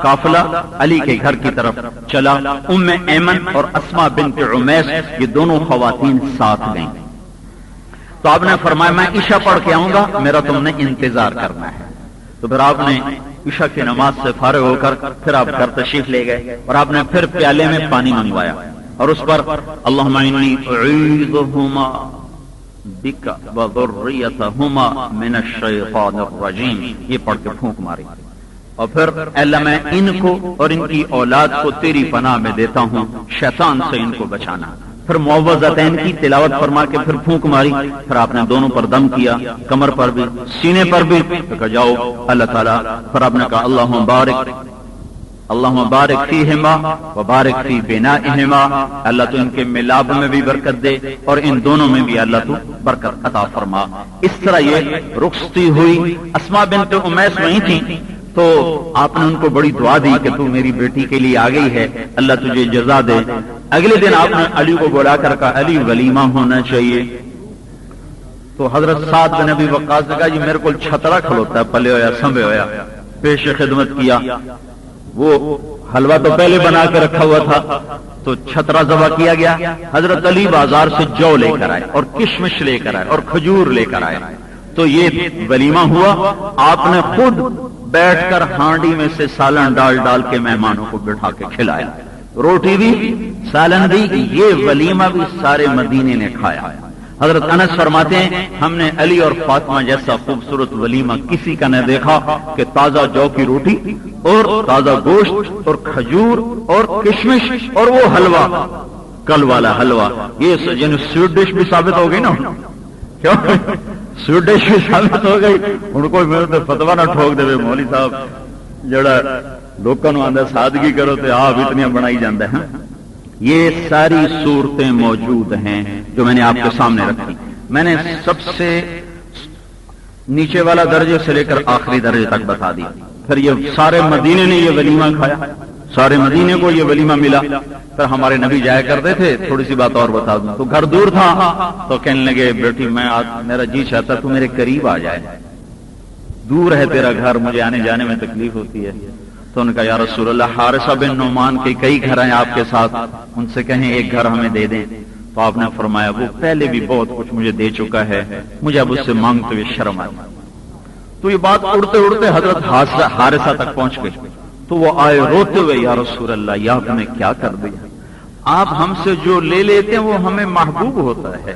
قافلہ علی کے گھر کی طرف چلا۔ ام ایمن اور اسماء بنت عمیس یہ دونوں خواتین ساتھ گئیں۔ تو آپ نے فرمایا میں عشاء پڑھ کے آؤں گا، میرا تم نے انتظار کرنا ہے۔ تو پھر آپ نے عشاء کی نماز سے فارغ ہو کر پھر آپ گھر تشریف لے گئے اور آپ نے پھر پیالے میں پانی منگوایا اور اس پر اللہم انی اعیذہما بک وذریتہما من الشیطان الرجیم یہ پڑھ کے پھونک ماری، اور پھر اللہ میں ان کو اور ان کی اولاد کو تیری پناہ میں دیتا ہوں، شیطان سے ان کو بچانا۔ پھر معوذتین کی تلاوت فرما کے پھر پھونک ماری، پھر آپ نے دونوں پر دم کیا، کمر پر بھی سینے پر بھی، کہ جاؤ اللہ تعالیٰ۔ پھر آپ نے کہا اللہم بارک فیہما وبارک فی بنائہما، اللہ تو ان کے ملاب میں بھی برکت دے اور ان دونوں میں بھی اللہ تو برکت عطا فرما۔ اس طرح یہ رخصتی ہوئی۔ اسماء بنت عمیس وہیں تھیں تو آپ نے ان کو بڑی دعا دی کہ تو میری بیٹی کے لیے آ گئی ہے، اللہ تجھے جزا دے۔ اگلے دن آپ نے علی کو بلا کر کہا علی ولیمہ ہونا چاہیے۔ تو حضرت سعد بن ابی وقاص نے کہا جی میرے کو چھترا کھلوتا ہے، پلے ہویا سنبے ہویا، پیش خدمت کیا۔ وہ حلوہ تو پہلے بنا کے رکھا ہوا تھا تو چھترا ذبح کیا گیا۔ حضرت علی بازار سے جو لے کر آئے اور کشمش لے کر آئے اور کھجور لے کر آئے، تو یہ ولیمہ ہوا۔ آپ نے خود بیٹھ کر ہانڈی میں سے سالن ڈال ڈال کے مہمانوں کو بٹھا کے کھلایا، روٹی بھی سالن بھی، یہ ولیمہ بھی سارے مدینے نے کھایا۔ حضرت انس فرماتے ہیں ہم نے علی اور فاطمہ جیسا خوبصورت ولیمہ کسی کا نہ دیکھا کہ تازہ جو کی روٹی اور تازہ گوشت اور کھجور اور کشمش اور وہ حلوہ، کل والا حلوہ، یہ سویٹ ڈش بھی ثابت ہو گئی نا، کیوں سویٹ ڈش بھی ثابت ہو گئی۔ ان کو میرے تو فتوا نہ ٹھوک دے مولوی صاحب جڑا لوگوں نو آندا سادگی کرو تے آپ اتنی بنائی جاندے ہیں۔ یہ ساری صورتیں موجود ہیں جو میں نے آپ کے سامنے رکھی۔ میں نے سب سے نیچے والا درجے سے لے کر آخری درجے تک بتا دیا۔ پھر یہ سارے مدینے نے یہ ولیمہ کھایا، سارے مدینے کو یہ ولیمہ ملا۔ پھر ہمارے نبی جایا کرتے تھے، تھوڑی سی بات اور بتا دوں تو گھر دور تھا تو کہنے لگے بیٹی میں آج میرا جی چاہتا تو میرے قریب آ جائے، دور ہے تیرا گھر، مجھے آنے جانے میں تکلیف ہوتی ہے۔ تو ان کا یا رسول اللہ حارثہ بن نعمان کے کئی گھر ہیں آپ کے ساتھ، ان سے کہیں ایک گھر ہمیں دے دیں۔ تو آپ نے فرمایا وہ پہلے بھی بہت کچھ مجھے دے چکا ہے، مجھے اب اس سے مانگتے ہوئے شرم آئی۔ تو یہ بات اڑتے اڑتے حضرت حارثہ تک پہنچ گئی۔ تو وہ آئے روتے ہوئے یا رسول اللہ یہ آپ نے کیا کر دیا، آپ ہم سے جو لے لیتے ہیں وہ ہمیں محبوب ہوتا ہے،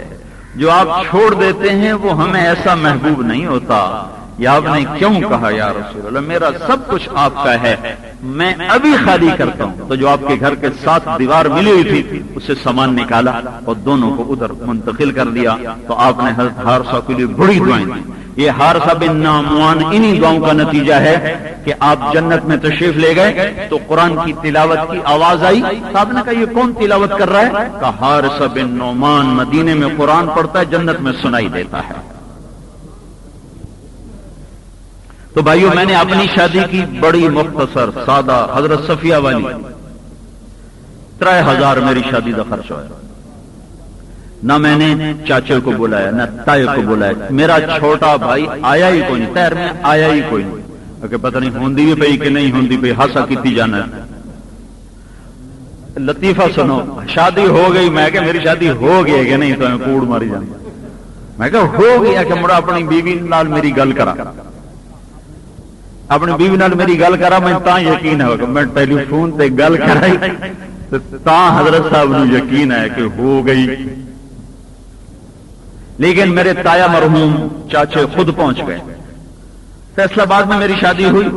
جو آپ چھوڑ دیتے ہیں وہ ہمیں ایسا محبوب نہیں ہوتا۔ یا آپ نے کیوں کہا یا رسول اللہ میرا سب کچھ آپ کا ہے، میں ابھی خالی کرتا ہوں۔ تو جو آپ کے گھر کے ساتھ دیوار ملی ہوئی تھی اس سے سامان نکالا اور دونوں کو ادھر منتقل کر دیا۔ تو آپ نے حضرت حارثہ کے لیے بڑی دعائیں دی۔ یہ حارثہ بن نعمان انہی دعاؤں کا نتیجہ ہے کہ آپ جنت میں تشریف لے گئے تو قرآن کی تلاوت کی آواز آئی۔ صاحب نے کہا یہ کون تلاوت کر رہا ہے؟ کہا حارثہ بن نعمان مدینے میں قرآن پڑھتا ہے، جنت میں سنائی دیتا ہے۔ تو بھائیو میں نے اپنی شادی کی بڑی مختصر سادہ، حضرت صفیہ والی 3000 میری شادی کا خرچ ہوا، نہ میں نے چاچے کو بلایا نہ تائے کو بلایا، میرا چھوٹا بھائی آیا ہی کوئی نہیں، تیر میں آیا ہی کوئی نہیں کہ پتہ نہیں ہوندی بھی پئی کہ نہیں ہوندی پئی، ہاسا کیتی جانا ہے۔ لطیفہ سنو، شادی ہو گئی، میں کہ میری شادی ہو گئی ہے کہ نہیں، تو میں کوڑ ماری جانا، میں کہ ہو گیا کہ مڑا اپنی بیوی نال میری گل کرا، اپنی بیوی نال میری گل کرا، میں تاں یقین ہے کہ میں ٹیلی فون تے گل کرائی تاں حضرت صاحب نو یقین ہے کہ ہو گئی۔ لیکن میرے تایا مرحوم چاچے خود پہنچ گئے، فیصلہ آباد میں میری شادی ہوئی،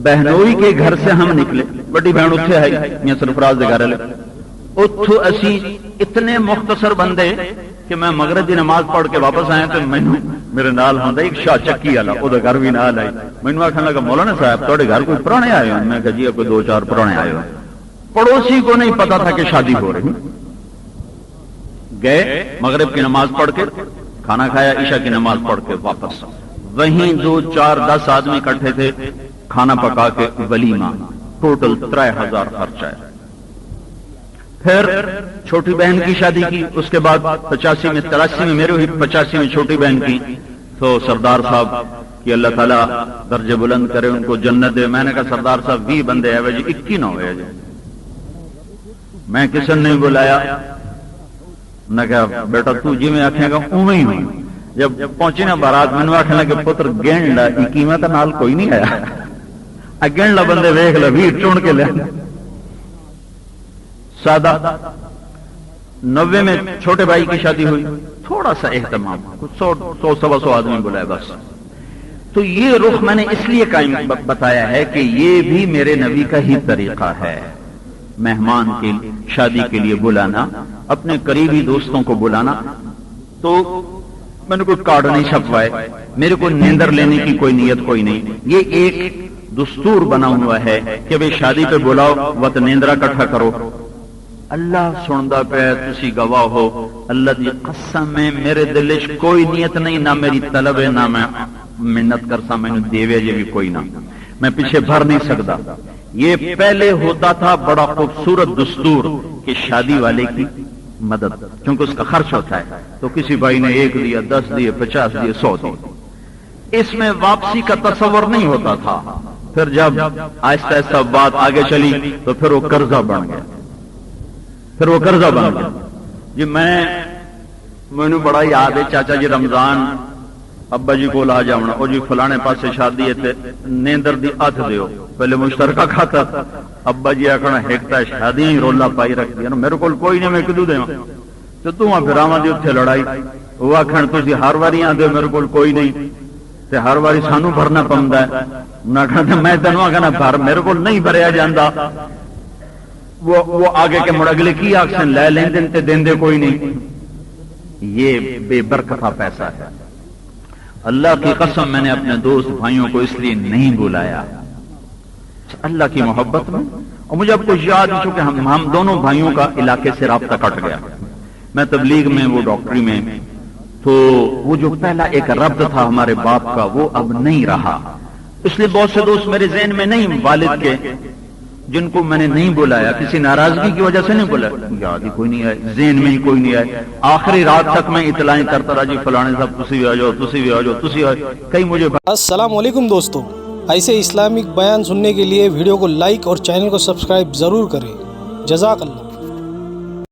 بہنوئی کے گھر سے ہم نکلے، بڑی بہن اتھے ہے میاں سرفراز دے گھر لے، اتھو اسی اتنے مختصر بندے کہ میں مغرب دی نماز پڑھ کے واپس آیا تو مینوں میرے نال ہوندا ایک شاہ چکی والا، او دا گھر بھی نال آئی، مینوں آکھن لگا مولانا صاحب تہاڈے گھر کوئی پرانے آئے ہو؟ میں کہا جی کوئی 2-4 پرانے آئے ہو۔ پڑوسی کو نہیں پتا تھا کہ شادی ہو رہی۔ گئے مغرب کی نماز پڑھ کے کھانا کھایا، عشاء کی نماز پڑھ کے واپس، وہیں 2-4-10 آدمی اکٹھے تھے، کھانا پکا کے ولیمہ، ٹوٹل 3000 خرچ آیا۔ پھر چھوٹی بہن کی شادی کی، اس کے بعد 85 میں 83 میں میرے ہوئی، 85 میں چھوٹی بہن کی، تو سردار صاحب کہ اللہ تعالیٰ درجے بلند کرے، ان کو جنت دے۔ میں نے کہا سردار صاحب 20 بندے ہے جی، 21 نہ ہوئے جی، میں کسی نے نہیں بلایا۔ نے کہا بیٹا تو جی میں آکھے گا اویں ہی ہوئی۔ جب پہنچی نا بارات مینوں آکھن لگے پتر گن لا 21 تے نال کوئی نہیں آیا، گن لا بندے ویکھ لے 20 چن کے لے۔ سادہ 90 میں چھوٹے بھائی کی شادی ہوئی، تھوڑا سا اہتمام، کچھ 100 آدمی بلائے بس۔ تو یہ رخ میں نے اس لیے قائم بتایا ہے کہ یہ بھی میرے نبی کا ہی طریقہ ہے، مہمان کی شادی کے لیے بلانا، اپنے قریبی دوستوں کو بلانا۔ تو میں نے کوئی کارڈ نہیں چھپوائے، میرے کو نیندر لینے کی کوئی نیت کوئی نہیں، یہ ایک دستور بنا ہوا ہے کہ بھئی شادی پہ بلاؤ وقت نیندرا کٹھا کرو۔ اللہ سندا پہ تسی گواہ ہو، اللہ دی قسم ہے میرے دل وچ کوئی نیت نہیں، نہ میری طلب ہے، نہ میں منت کرسا مینوں دیوے جے بھی کوئی نہ، میں پیچھے بھر نہیں سکتا۔ یہ پہلے ہوتا تھا بڑا خوبصورت دستور کہ شادی والے کی مدد، کیونکہ اس کا خرچ ہوتا ہے، تو کسی بھائی نے 1 دیا، 10 دیے، 50 دیے، 100 دیے، اس میں واپسی کا تصور نہیں ہوتا تھا۔ پھر جب آہستہ آہستہ بات آگے چلی تو پھر وہ قرضہ بن گیا، جی مینوں بڑا یاد ہے چاچا جی رمضان ابا جی کو آ جاؤنا، او جی فلانے پاسے شادی ہے نیندر دی اتھ دیو، پہلے مشترکہ کھاتا، ابا جی آکھنا ہکتا شادی ہی رولا پائی رکھ دیا، میرے کول کوئی نہیں، میں کدوں دیواں، تے تو پھراواں دی اوتھے لڑائی، وہ آکھن تسی ہر واری آندے میرے کول کوئی نہیں، تے ہر واری سانو بھرنا پوندا ہے، انہاں کہنا میں تینوں آکھنا بھر، میرے کول نہیں بھریا جاندا۔ وہ آگے کے مڑ اگلے کی آکسن لے لیندن تے دیندے کوئی نہیں، یہ بے برکتہ پیسہ ہے۔ اللہ کی قسم میں نے اپنے دوست بھائیوں کو اس لیے نہیں بلایا، اللہ کی محبت میں، اور مجھے اب کچھ یاد نہیں، چونکہ ہم دونوں بھائیوں کا علاقے سے رابطہ کٹ گیا، میں تبلیغ میں، وہ ڈاکٹری میں، تو وہ جو پہلا ایک ربط تھا ہمارے باپ کا وہ اب نہیں رہا، اس لیے بہت سے دوست میرے ذہن میں نہیں والد کے جن کو میں نے نہیں بلایا، کسی ناراضگی کی وجہ سے نہیں بلایا، یاد ہی کوئی نہیں آئے، ذہن میں ہی کوئی نہیں آئے، آخری رات تک میں اطلاعیں کرتا رہا، جی فلانے صاحب تسی بھی آ جاؤ، تسی بھی آ جاؤ، تسی آ جاؤ، کئی مجھے۔ السلام علیکم دوستو، ایسے اسلامک بیان سننے کے لیے ویڈیو کو لائک اور چینل کو سبسکرائب ضرور کریں۔ جزاک اللہ۔